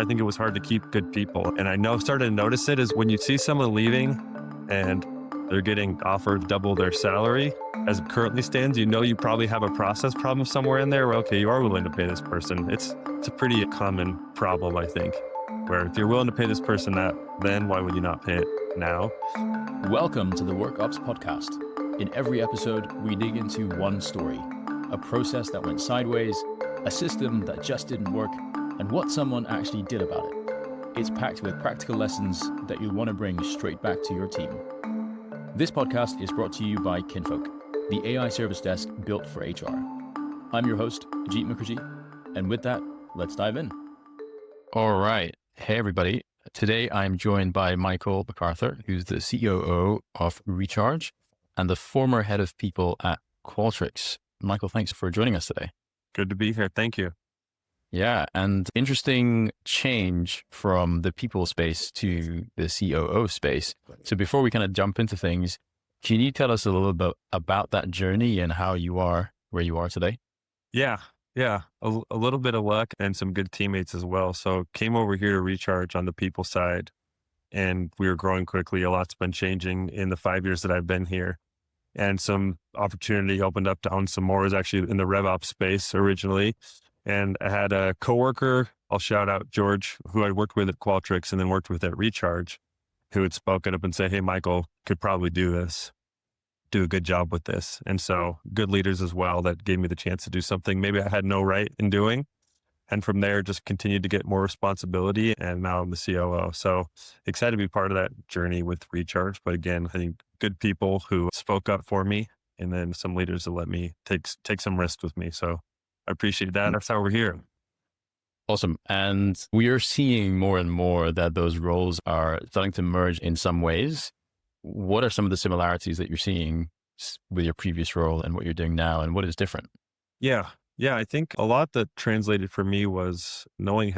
I think it was hard to keep good people. And I know started to notice it is when you see someone leaving and they're getting offered double their salary as it currently stands, you know you probably have a process problem somewhere in there where, okay, you are willing to pay this person. It's a pretty common problem, I think, where if you're willing to pay this person that, then why would you not pay it now? Welcome to the WorkOps podcast. In every episode, we dig into one story, a process that went sideways, a system that just didn't work, and what someone actually did about it. It's packed with practical lessons that you'll want to bring straight back to your team. This podcast is brought to you by Kinfolk, the AI service desk built for HR. I'm your host, Jeet Mukherjee, and with that, let's dive in. All right. Hey, everybody. Today, I'm joined by Michael MacArthur, who's the COO of Recharge and the former head of people at Qualtrics. Michael, thanks for joining us today. Good to be here. Thank you. Yeah. And interesting change from the people space to the COO space. So before we kind of jump into things, can you tell us a little bit about that journey and how you are where you are today? Yeah. A little bit of luck and some good teammates as well. So came over here to Recharge on the people side and we were growing quickly. A lot's been changing in the 5 years that I've been here. And some opportunity opened up to own some more. It was actually in the RevOps space originally. And I had a coworker, I'll shout out George, who I worked with at Qualtrics and then worked with at Recharge, who had spoken up and say, hey, Michael could probably do this, do a good job with this. And so good leaders as well that gave me the chance to do something maybe I had no right in doing. And from there, just continued to get more responsibility. And now I'm the COO. So excited to be part of that journey with Recharge. But again, I think good people who spoke up for me and then some leaders that let me take some risks with me. So I appreciate that. That's how we're here. Awesome. And we are seeing more and more that those roles are starting to merge in some ways. What are some of the similarities that you're seeing with your previous role and what you're doing now, and what is different? Yeah. I think a lot that translated for me was knowing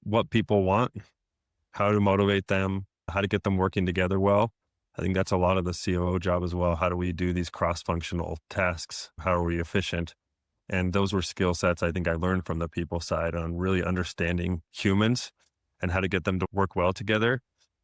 what people want, how to motivate them, how to get them working together well. I think that's a lot of the COO job as well. How do we do these cross-functional tasks? How are we efficient? And those were skill sets I think I learned from the people side on really understanding humans and how to get them to work well together.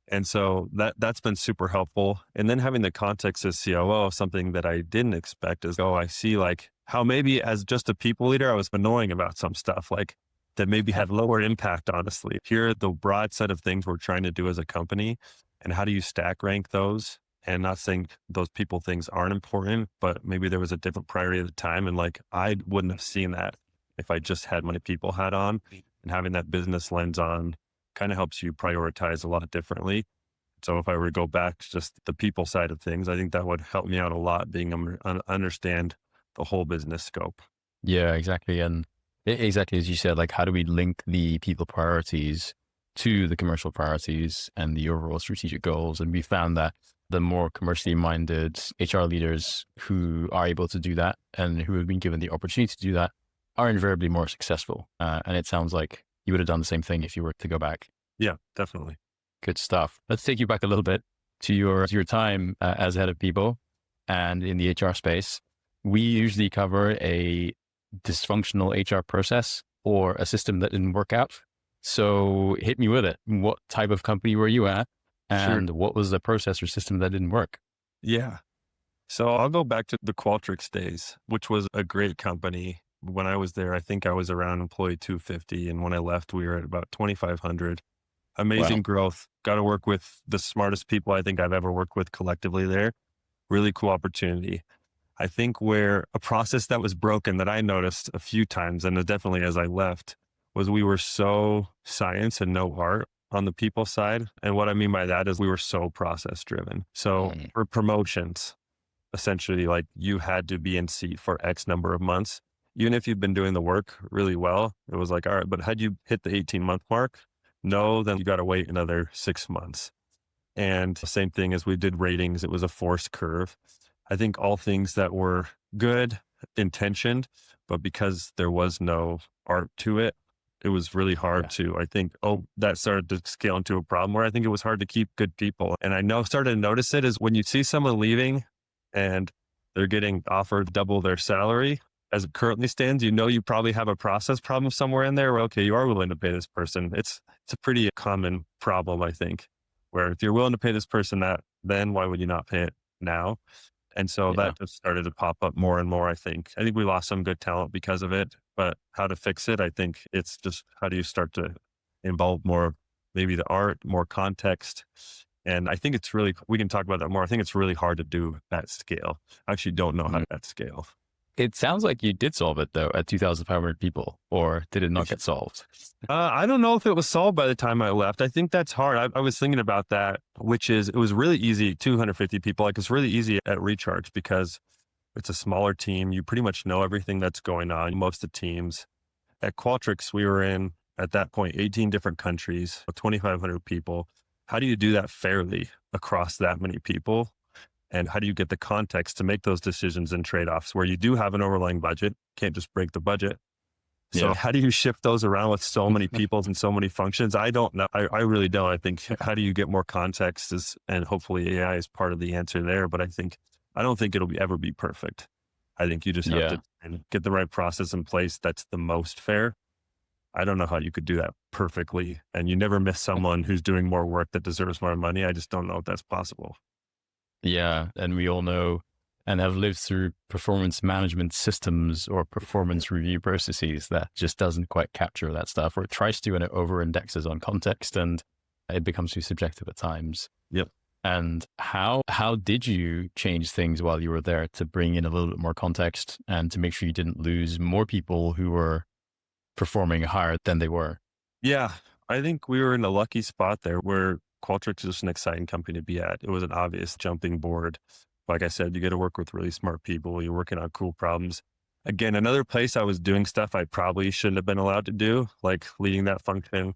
And so that's been super helpful. And then having the context as COO, something that I didn't expect is, I see like how maybe as just a people leader, I was annoying about some stuff like that maybe had lower impact, honestly. Here, the broad set of things we're trying to do as a company and how do you stack rank those? And not saying those people things aren't important, but maybe there was a different priority at the time. And like, I wouldn't have seen that if I just had my people hat on, and having that business lens on kind of helps you prioritize a lot differently. So if I were to go back to just the people side of things, I think that would help me out a lot, being able to understand the whole business scope. Yeah, exactly. And exactly as you said, like how do we link the people priorities to the commercial priorities and the overall strategic goals? And we found that the more commercially minded HR leaders who are able to do that and who have been given the opportunity to do that are invariably more successful. And it sounds like you would have done the same thing if you were to go back. Yeah, definitely. Good stuff. Let's take you back a little bit to your time as head of people and in the HR space. We usually cover a dysfunctional HR process or a system that didn't work out. So hit me with it. What type of company were you at? And What was the process or system that didn't work? Yeah. So I'll go back to the Qualtrics days, which was a great company. When I was there, I think I was around employee 250. And when I left, we were at about 2,500. Amazing growth. Got to work with the smartest people I think I've ever worked with collectively there. Really cool opportunity. I think where a process that was broken that I noticed a few times, and definitely as I left, was we were so science and no art on the people side. And what I mean by that is we were so process driven. So for promotions, essentially like you had to be in seat for X number of months. Even if you've been doing the work really well, it was like, all right, but had you hit the 18-month mark? No, then you got to wait another 6 months. And the same thing as we did ratings, it was a forced curve. I think all things that were good intentioned, but because there was no art to it, it was really hard to, I think, that started to scale into a problem where I think it was hard to keep good people. And I started to notice it is when you see someone leaving and they're getting offered double their salary as it currently stands, you probably have a process problem somewhere in there where, okay, you are willing to pay this person. It's a pretty common problem, I think, where if you're willing to pay this person that, then why would you not pay it now? And so Yeah. that just started to pop up more and more, I think. I think we lost some good talent because of it, but how to fix it, I think it's just how do you start to involve more, maybe the art, more context. And I think it's really, we can talk about that more. I think it's really hard to do at scale. I actually don't know how to at scale. It sounds like you did solve it though at 2,500 people, or did it not get solved? I don't know if it was solved by the time I left. I think that's hard. I was thinking about that, which is, it was really easy, 250 people. Like it's really easy at Recharge because it's a smaller team. You pretty much know everything that's going on, most of the teams. At Qualtrics, we were in, at that point, 18 different countries, 2,500 people. How do you do that fairly across that many people? And how do you get the context to make those decisions and trade-offs where you do have an overlying budget, can't just break the budget. So Yeah. how do you shift those around with so many people and so many functions? I don't know. I really don't. I think how do you get more context and hopefully AI is part of the answer there. But I don't think it'll ever be perfect. I think you just have to get the right process in place that's the most fair. I don't know how you could do that perfectly. And you never miss someone who's doing more work that deserves more money. I just don't know if that's possible. Yeah. And we all know and have lived through performance management systems or performance review processes that just doesn't quite capture that stuff, or it tries to and it over indexes on context and it becomes too subjective at times. Yep. And how did you change things while you were there to bring in a little bit more context and to make sure you didn't lose more people who were performing higher than they were? Yeah, I think we were in a lucky spot there where Qualtrics is an exciting company to be at. It was an obvious jumping board. Like I said, you get to work with really smart people. You're working on cool problems. Again, another place I was doing stuff I probably shouldn't have been allowed to do, like leading that function.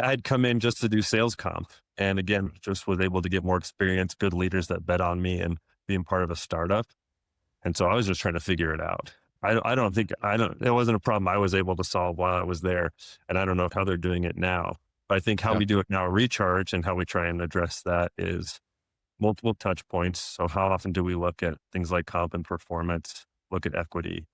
I had come in just to do sales comp. And again, just was able to get more experience, good leaders that bet on me and being part of a startup. And so I was just trying to figure it out. It wasn't a problem I was able to solve while I was there. And I don't know how they're doing it now. But I think how we do it now at Recharge and how we try and address that is multiple touch points. So how often do we look at things like comp and performance, look at equity?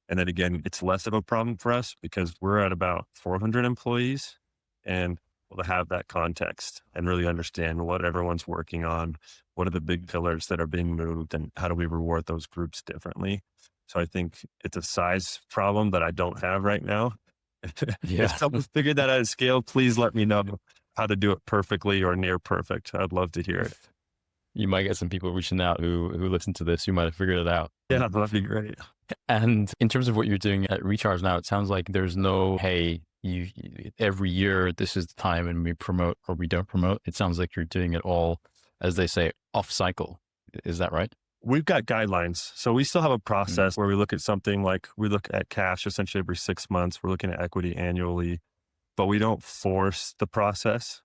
And then again, it's less of a problem for us because we're at about 400 employees and we'll have that context and really understand what everyone's working on, what are the big pillars that are being moved, and how do we reward those groups differently. So I think it's a size problem that I don't have right now. If someone's figured that out at scale, please let me know how to do it perfectly or near perfect. I'd love to hear it. You might get some people reaching out who listen to this who might have figured it out. Yeah, that'd be great. And in terms of what you're doing at Recharge now, it sounds like there's no, hey, every year this is the time and we promote or we don't promote. It sounds like you're doing it all, as they say, off cycle. Is that right? We've got guidelines. So we still have a process where we look at something like we look at cash essentially every 6 months. We're looking at equity annually, but we don't force the process.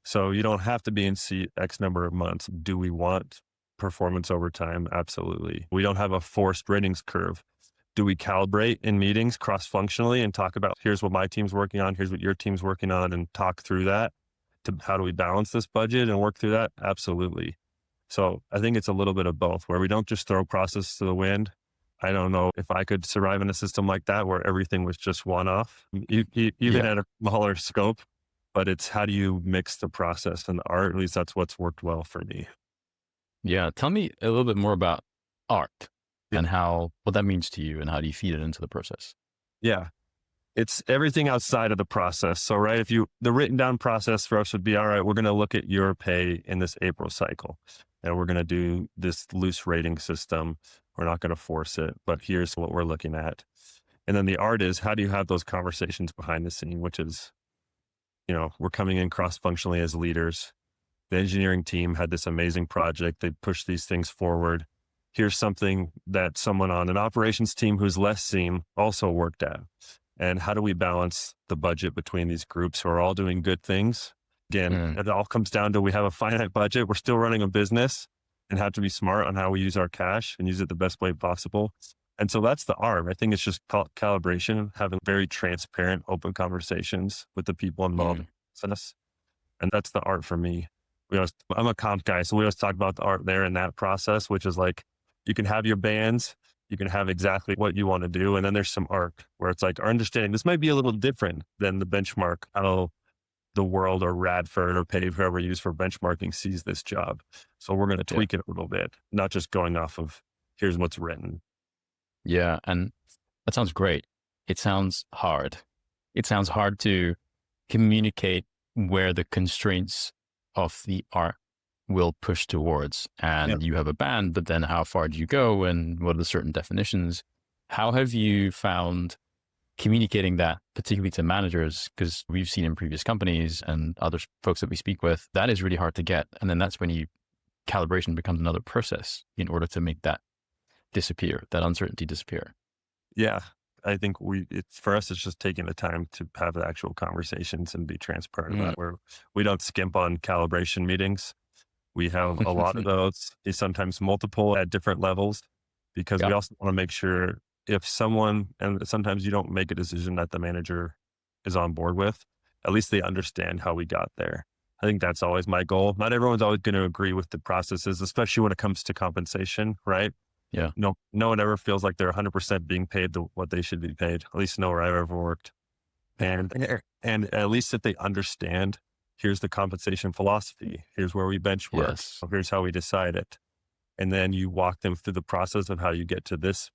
So you don't have to be in seat X number of months. Do we want performance over time? Absolutely. We don't have a forced ratings curve. Do we calibrate in meetings cross-functionally and talk about here's what my team's working on, here's what your team's working on, and talk through that to how do we balance this budget and work through that? Absolutely. So I think it's a little bit of both where we don't just throw process to the wind. I don't know if I could survive in a system like that where everything was just one-off, even at a smaller scope, but it's how do you mix the process and the art? At least that's what's worked well for me. Yeah. Tell me a little bit more about art and what that means to you and how do you feed it into the process? Yeah. It's everything outside of the process. So, right, the written down process for us would be, all right, we're going to look at your pay in this April cycle and we're going to do this loose rating system. We're not going to force it, but here's what we're looking at. And then the art is how do you have those conversations behind the scene, which is, we're coming in cross-functionally as leaders. The engineering team had this amazing project. They pushed these things forward. Here's something that someone on an operations team who's less seen also worked at. And how do we balance the budget between these groups who are all doing good things? Again, it all comes down to we have a finite budget. We're still running a business and have to be smart on how we use our cash and use it the best way possible. And so that's the art. I think it's just calibration, having very transparent, open conversations with the people involved in the business. And that's the art for me. I'm a comp guy, so we always talk about the art there in that process, which is like, you can have your bands, You can have exactly what you want to do. And then there's some arc where it's like our understanding, this might be a little different than the benchmark, how the world or Radford or Pave, whoever you use for benchmarking, sees this job. So we're going to tweak it a little bit, not just going off of here's what's written. Yeah. And that sounds great. It sounds hard. It sounds hard to communicate where the constraints of the art will push towards. And you have a band, but then how far do you go and what are the certain definitions? How have you found communicating that, particularly to managers? Because we've seen in previous companies and other folks that we speak with, that is really hard to get. And then that's when calibration becomes another process in order to make that disappear, that uncertainty disappear. Yeah. I think for us, it's just taking the time to have the actual conversations and be transparent about where we don't skimp on calibration meetings. We have a lot of those, sometimes multiple at different levels, because we also want to make sure if someone, and sometimes you don't make a decision that the manager is on board with, at least they understand how we got there. I think that's always my goal. Not everyone's always going to agree with the processes, especially when it comes to compensation, right? Yeah. No one ever feels like they're 100% being paid what they should be paid, at least nowhere I've ever worked. And at least if they understand, here's the compensation philosophy, here's where we benchmark, here's how we decide it. And then you walk them through the process of how you get to this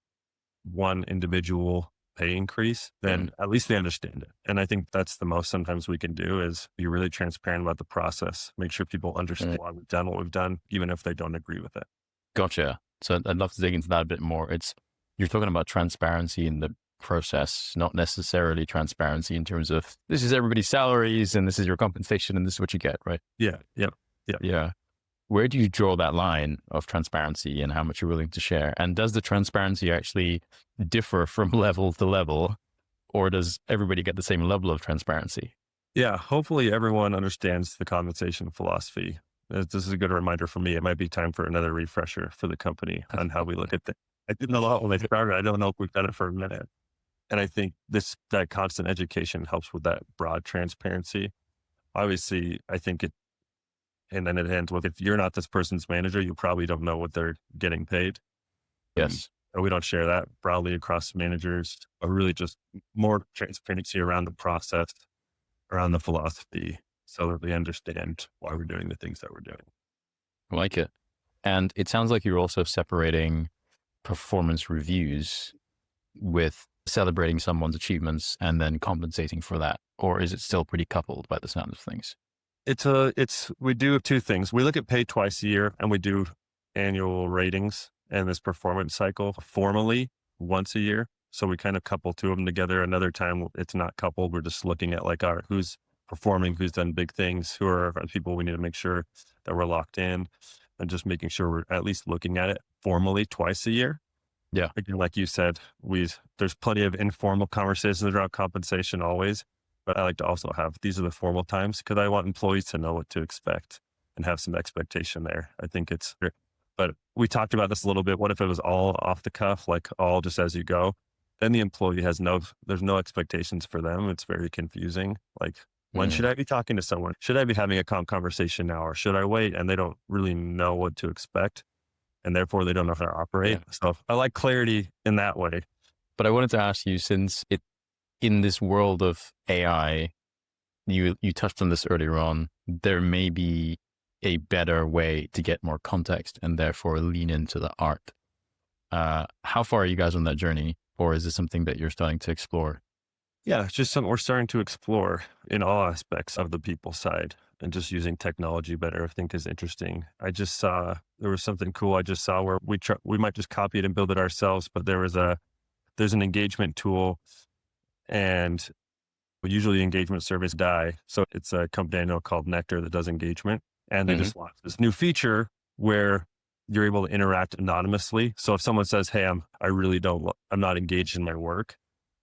one individual pay increase, then at least they understand it. And I think that's the most sometimes we can do is be really transparent about the process, make sure people understand why we've done what we've done, even if they don't agree with it. Gotcha. So I'd love to dig into that a bit more. You're talking about transparency in the process, not necessarily transparency in terms of this is everybody's salaries and this is your compensation and this is what you get, right? Yeah. Yeah. Where do you draw that line of transparency and how much you're willing to share? And does the transparency actually differ from level to level, or does everybody get the same level of transparency? Yeah. Hopefully everyone understands the compensation philosophy. This is a good reminder for me. It might be time for another refresher for the company on how we look at things. I didn't know a lot when I started. I don't know if we've done it for a minute. And I think that constant education helps with that broad transparency. Obviously, I think and then it ends with, if you're not this person's manager, you probably don't know what they're getting paid. Yes. And we don't share that broadly across managers, but really just more transparency around the process, around the philosophy, so that they understand why we're doing the things that we're doing. I like it. And it sounds like you're also separating performance reviews with celebrating someone's achievements and then compensating for that. Or is it still pretty coupled by the sound of things? We do two things. We look at pay twice a year and we do annual ratings and this performance cycle formally once a year. So we kind of couple two of them together. Another time it's not coupled. We're just looking at like who's performing, who's done big things, who are people we need to make sure that we're locked in, and just making sure we're at least looking at it formally twice a year. Yeah. Again, like you said, there's plenty of informal conversations around compensation always, but I like to also have, these are the formal times because I want employees to know what to expect and have some expectation there. I think but we talked about this a little bit. What if it was all off the cuff, like all just as you go? Then the employee there's no expectations for them. It's very confusing. Like, when should I be talking to someone? Should I be having a conversation now, or should I wait? And they don't really know what to expect, and therefore they don't know how to operate. Yeah. So I like clarity in that way. But I wanted to ask you, since in this world of AI, you touched on this earlier on, there may be a better way to get more context and therefore lean into the art. How far are you guys on that journey? Or is this something that you're starting to explore? Yeah, it's just something we're starting to explore in all aspects of the people side, and just using technology better, I think, is interesting. I just saw, there was something cool I just saw where we might just copy it and build it ourselves, but there's an engagement tool, and usually engagement surveys die. So it's a company I know called Nectar that does engagement, and they just launched this new feature where you're able to interact anonymously. So if someone says, hey, I'm not engaged in my work,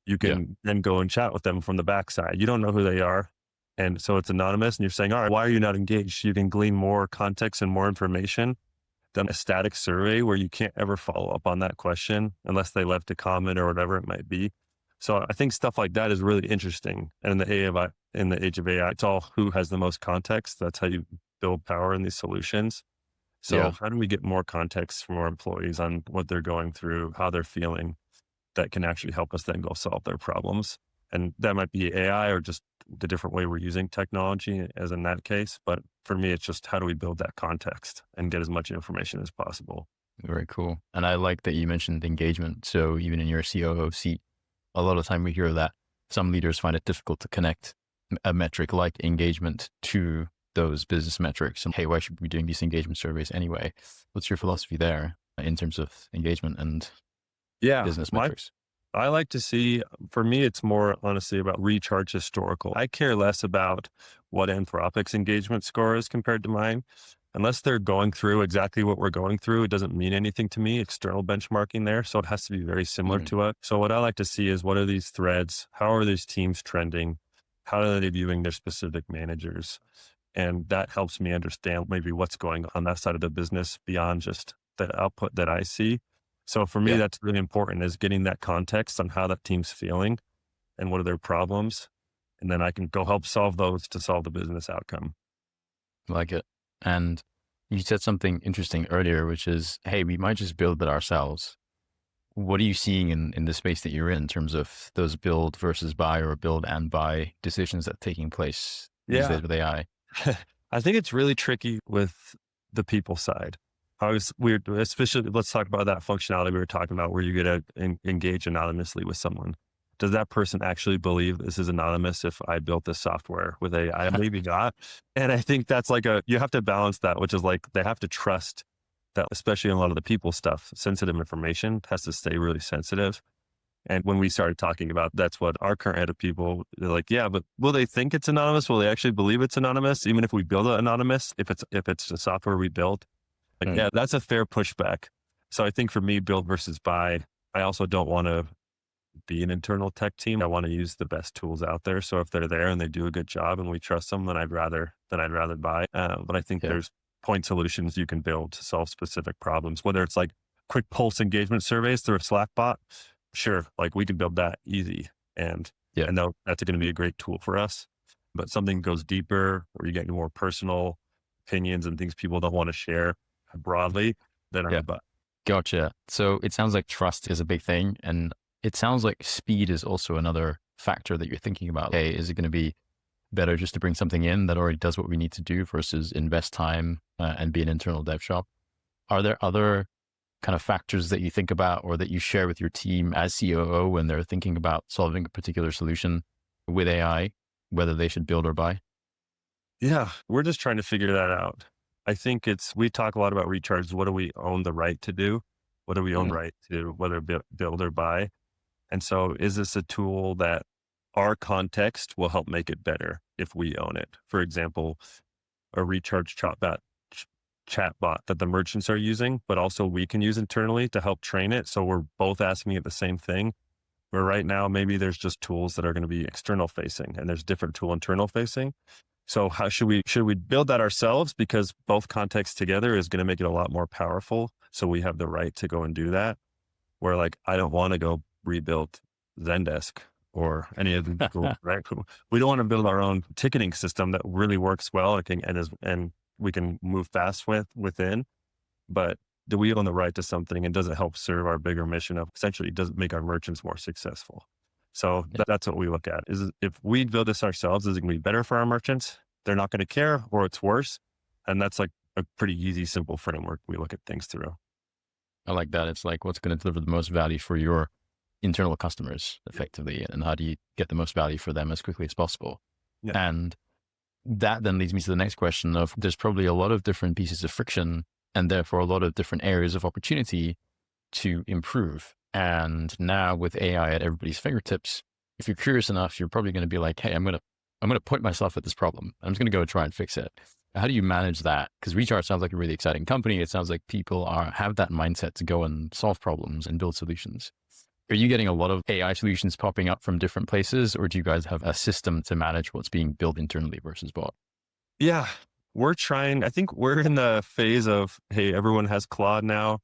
you can then go and chat with them from the backside. You don't know who they are. And so it's anonymous, and you're saying, all right, why are you not engaged? You can glean more context and more information than a static survey where you can't ever follow up on that question unless they left a comment or whatever it might be. So I think stuff like that is really interesting. And in the age of AI, it's all who has the most context. That's how you build power in these solutions. So Yeah. how do we get more context from our employees on what they're going through, how they're feeling, that can actually help us then go solve their problems? And that might be AI or just the different way we're using technology as in that case. But for me, it's just how do we build that context and get as much information as possible? Very cool. And I like that you mentioned engagement. So even in your COO seat, a lot of time we hear that some leaders find it difficult to connect a metric like engagement to those business metrics. And hey, why should we be doing these engagement surveys anyway? What's your philosophy there in terms of engagement and Yeah, business metrics? I like to see, for me, it's more honestly about recharge historical. I care less about what Anthropic's engagement score is compared to mine. Unless they're going through exactly what we're going through, it doesn't mean anything to me, external benchmarking there. So it has to be very similar Mm, to it. So what I like to see is what are these threads? How are these teams trending? How are they viewing their specific managers? And that helps me understand maybe what's going on that side of the business beyond just the output that I see. So for me, yeah, that's really important is getting that context on how that team's feeling and what are their problems. And then I can go help solve those to solve the business outcome. like it. And you said something interesting earlier, which is, hey, we might just build it ourselves. What are you seeing in the space that you're in terms of those build versus buy or build and buy decisions that are taking place these Yeah. days with AI? I think it's really tricky with the people side. I was weird, especially let's talk about that functionality we were talking about where you get to engage anonymously with someone. Does that person actually believe this is anonymous if I built this software with AI? Maybe not. And I think that's like you have to balance that, which is like they have to trust that, especially in a lot of the people stuff, sensitive information has to stay really sensitive. And when we started talking about that's what our current head of people, they're like, yeah, but will they think it's anonymous? Will they actually believe it's anonymous? Even if we build it anonymous, if it's the software we built, like, Mm, yeah, that's a fair pushback. So I think for me, build versus buy, I also don't want to be an internal tech team. I want to use the best tools out there. So if they're there and they do a good job and we trust them, then I'd rather buy. But I think yeah, there's point solutions you can build to solve specific problems, whether it's like quick pulse engagement surveys through a Slack bot. Sure, like we can build that easy, and yeah. and that's going to be a great tool for us. But something goes deeper, where you get more personal opinions and things people don't want to share broadly, then I Yeah. would buy. Gotcha. So it sounds like trust is a big thing. And it sounds like speed is also another factor that you're thinking about. Hey, is it going to be better just to bring something in that already does what we need to do versus invest time and be an internal dev shop? Are there other kind of factors that you think about or that you share with your team as COO when they're thinking about solving a particular solution with AI, whether they should build or buy? Yeah, we're just trying to figure that out. I think we talk a lot about recharge. What do we own the right to do? What do we own Mm, right to, whether build or buy? And so is this a tool that our context will help make it better if we own it? For example, a recharge chatbot that the merchants are using, but also we can use internally to help train it. So we're both asking it the same thing. Where right now, maybe there's just tools that are going to be external facing and there's different tool internal facing. So how should we build that ourselves? Because both contexts together is going to make it a lot more powerful. So we have the right to go and do that. Where like, I don't want to go rebuild Zendesk or any of the tools, right? We don't want to build our own ticketing system that really works well and we can move fast within. But do we own the right to something and does it help serve our bigger mission of essentially does it make our merchants more successful? So yeah, that's what we look at is if we build this ourselves, is it going to be better for our merchants? They're not going to care or it's worse. And that's like a pretty easy, simple framework we look at things through. I like that. It's like what's going to deliver the most value for your internal customers effectively, and how do you get the most value for them as quickly as possible? Yeah. And that then leads me to the next question of there's probably a lot of different pieces of friction and therefore a lot of different areas of opportunity to improve. And now with AI at everybody's fingertips, if you're curious enough, you're probably going to be like, hey, I'm going to point myself at this problem. I'm just going to go try and fix it. How do you manage that? Because Recharge sounds like a really exciting company. It sounds like people have that mindset to go and solve problems and build solutions. Are you getting a lot of AI solutions popping up from different places, or do you guys have a system to manage what's being built internally versus bought? Yeah. We're trying, I think we're in the phase of, hey, everyone has Claude now.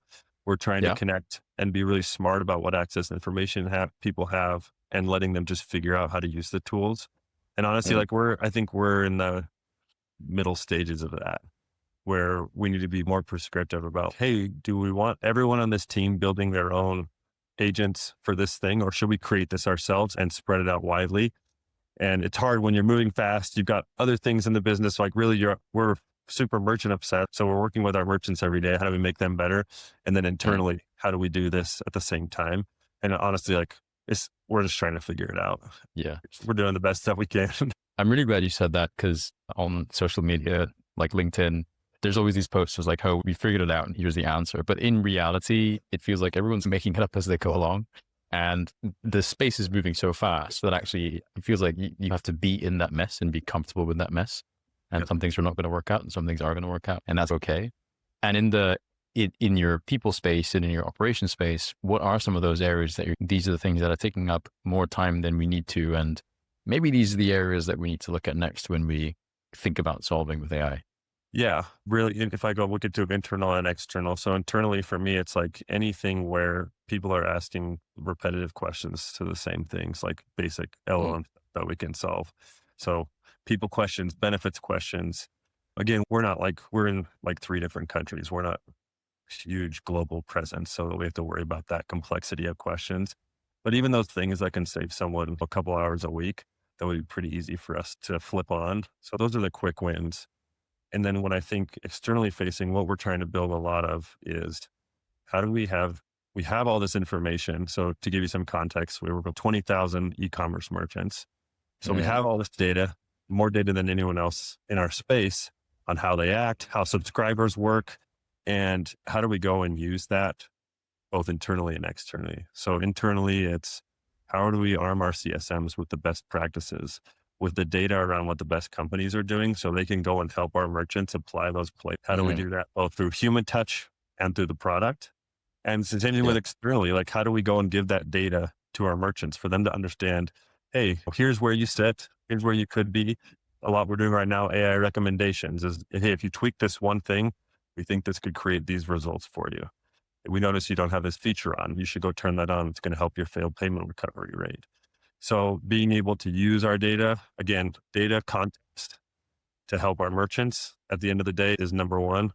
We're trying to Yeah. connect and be really smart about what access information people have and letting them just figure out how to use the tools. And honestly, Mm, I think we're in the middle stages of that. where we need to be more prescriptive about, hey, do we want everyone on this team building their own agents for this thing, or should we create this ourselves and spread it out widely? And it's hard when you're moving fast. You've got other things in the business, like really we're super merchant obsessed. So we're working with our merchants every day. How do we make them better? And then internally, how do we do this at the same time? And honestly, like we're just trying to figure it out. Yeah. We're doing the best that we can. I'm really glad you said that, because on social media, like LinkedIn, there's always these posters like, oh, we figured it out and here's the answer. But in reality, it feels like everyone's making it up as they go along. And the space is moving so fast that actually it feels like you have to be in that mess and be comfortable with that mess. And some things are not going to work out and some things are going to work out, and that's okay. And in your people space and in your operation space, what are some of those areas that these are the things that are taking up more time than we need to? And maybe these are the areas that we need to look at next when we think about solving with AI. Yeah, really. If I go look into internal and external. So internally for me, it's like anything where people are asking repetitive questions to the same things, like basic LLM that we can solve. So people questions, benefits questions. Again, we're in like 3 different countries. We're not huge global presence. So we have to worry about that complexity of questions. But even those things that can save someone a couple hours a week, that would be pretty easy for us to flip on. So those are the quick wins. And then when I think externally facing, what we're trying to build a lot of is how do we have all this information. So to give you some context, we work with 20,000 e-commerce merchants. So we have all this data, more data than anyone else in our space on how they act, how subscribers work, and how do we go and use that both internally and externally. So internally, it's how do we arm our CSMs with the best practices, with the data around what the best companies are doing so they can go and help our merchants apply those plays. How do we do that both through human touch and through the product? And same thing with externally, like how do we go and give that data to our merchants for them to understand, hey, here's where you sit, here's where you could be. A lot we're doing right now, AI recommendations is, hey, if you tweak this one thing, we think this could create these results for you. We notice you don't have this feature on. You should go turn that on. It's going to help your failed payment recovery rate. So being able to use our data, again, data context to help our merchants at the end of the day is number one.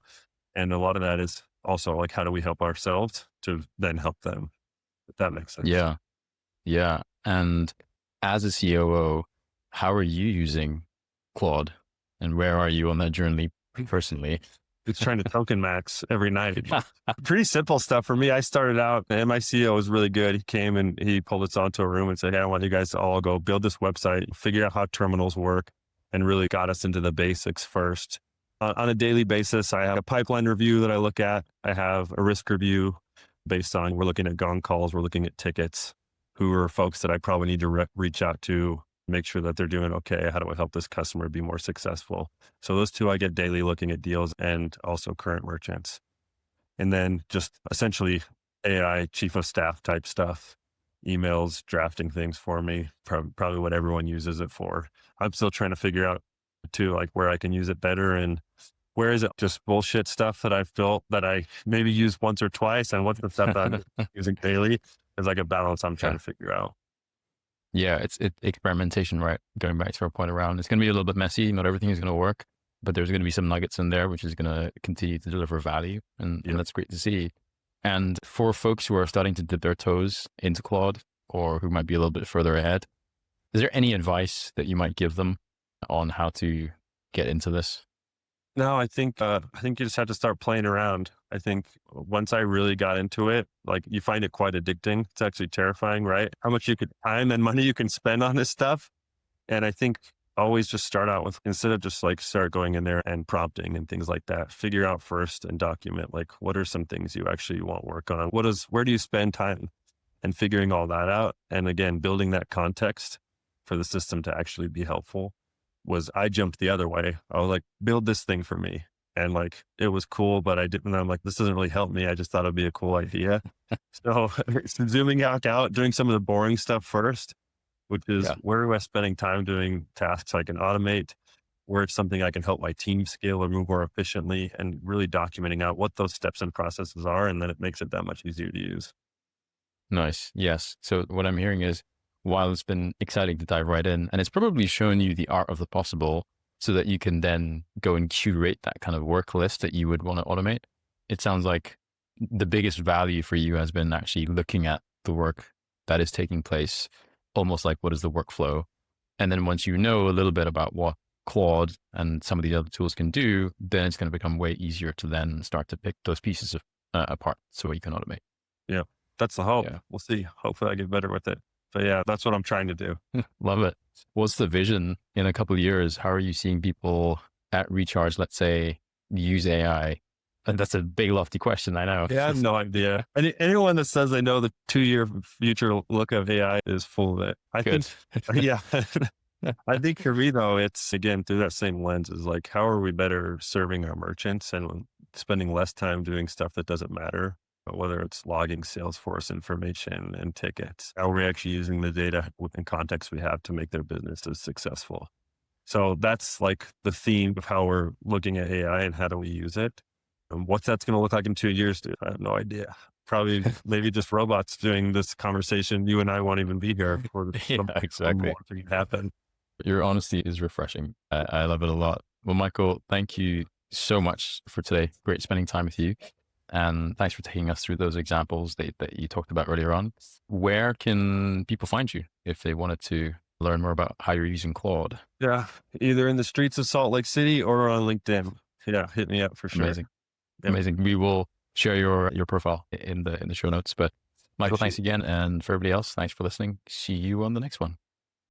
And a lot of that is also like, how do we help ourselves to then help them? If that makes sense. Yeah. Yeah. And as a COO, how are you using Claude, and where are you on that journey personally? It's trying to token max every night. Pretty simple stuff for me. I started out, and my CEO was really good. He came and he pulled us onto a room and said, hey, I want you guys to all go build this website, figure out how terminals work, and really got us into the basics first. On a daily basis, I have a pipeline review that I look at. I have a risk review based on, we're looking at gong calls, we're looking at tickets, who are folks that I probably need to reach out to, make sure that they're doing okay. How do I help this customer be more successful? So those two I get daily, looking at deals and also current merchants. And then just essentially AI chief of staff type stuff, emails, drafting things for me, probably what everyone uses it for. I'm still trying to figure out too, like where I can use it better and where is it just bullshit stuff that I've built that I maybe use once or twice, and what's the stuff that I'm using daily is like a balance I'm trying to figure out. Yeah, it's experimentation, right? Going back to our point around, it's going to be a little bit messy. Not everything is going to work, but there's going to be some nuggets in there, which is going to continue to deliver value. And that's great to see. And for folks who are starting to dip their toes into Claude, or who might be a little bit further ahead, is there any advice that you might give them on how to get into this? No, I think you just have to start playing around. I think once I really got into it, like you find it quite addicting. It's actually terrifying, right? How much time and money you can spend on this stuff. And I think always just start out with, instead of just like start going in there and prompting and things like that, figure out first and document like, what are some things you actually want work on? Where do you spend time? And figuring all that out. And again, building that context for the system to actually be helpful. I jumped the other way. I was like, build this thing for me. And like, it was cool, but I didn't, I'm like, this doesn't really help me. I just thought it'd be a cool idea. So zooming out, doing some of the boring stuff first, which is where am I spending time doing tasks I can automate, where it's something I can help my team scale or move more efficiently, and really documenting out what those steps and processes are. And then it makes it that much easier to use. Nice. Yes. So what I'm hearing is, while it's been exciting to dive right in, and it's probably shown you the art of the possible, so that you can then go and curate that kind of work list that you would want to automate. It sounds like the biggest value for you has been actually looking at the work that is taking place, almost like what is the workflow. And then once you know a little bit about what Claude and some of these other tools can do, then it's going to become way easier to then start to pick those pieces of, apart so you can automate. Yeah, that's the hope. Yeah. We'll see. Hopefully I get better with it. But yeah, that's what I'm trying to do. Love it. What's the vision in a couple of years? How are you seeing people at Recharge, let's say, use AI? And that's a big, lofty question, I know. Yeah, I have no idea. Anyone that says they know the 2-year future look of AI is full of it. I Good. think, yeah. I think for me though, it's again, through that same lens is like, how are we better serving our merchants and spending less time doing stuff that doesn't matter, whether it's logging Salesforce information and tickets, how are we actually using the data and context we have to make their businesses successful? So that's like the theme of how we're looking at AI and how do we use it. And what that's going to look like in 2 years, dude, I have no idea. Probably maybe just robots doing this conversation. You and I won't even be here for Yeah, exactly. to happen. Your honesty is refreshing. I love it a lot. Well, Michael, thank you so much for today. Great spending time with you. And thanks for taking us through those examples that you talked about earlier on. Where can people find you if they wanted to learn more about how you're using Claude? Yeah, either in the streets of Salt Lake City or on LinkedIn. Yeah, hit me up for sure. Amazing. Yep. Amazing. We will share your profile in the show notes. But Michael, thanks again. And for everybody else, thanks for listening. See you on the next one.